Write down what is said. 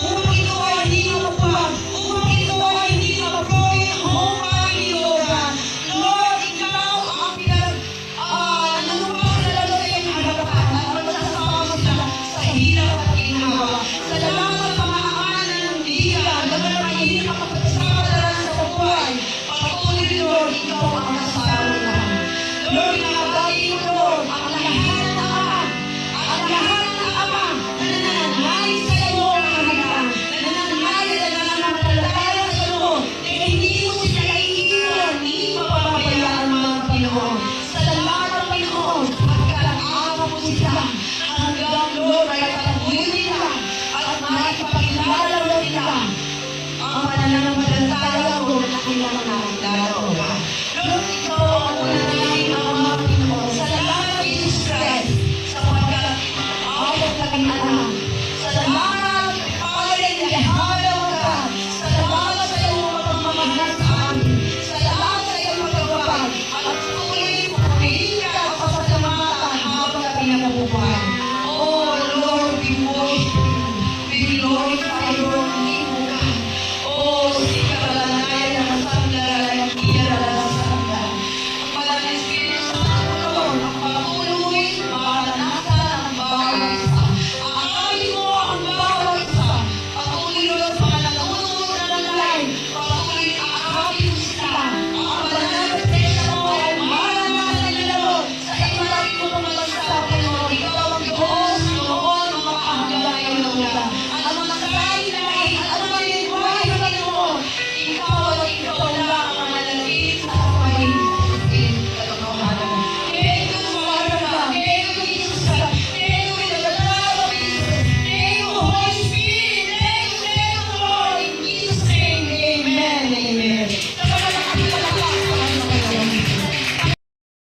upang ito ay hindi mapuwag, upang ito ay hindi mag-broken home, Panginoon. Lord, ikaw ang nanupang sa lalo ng harapan at magsasama sila sa hirap at ginawa. Salamat sa mga amanan ng diya, naman ang mahirap ang pagkasama sa buhay. Patuloy, Lord, ikaw ang kasama nila. Lord, nabati mo, Lord, ang lahat ng ama, ang lahat ng ama na nananalig sa iyo, Panginoon, na nananalig at nananampalataya sa iyo, na hindi mo sila iiwan, hindi mapapabayaan, mga Panginoon. Salamat, Panginoon, pagkalaama mo sila hanggang, Lord, ay patuloy nila at maipakilala mo nila ang pananampalataya mo na kailangan natin. Lord, ikaw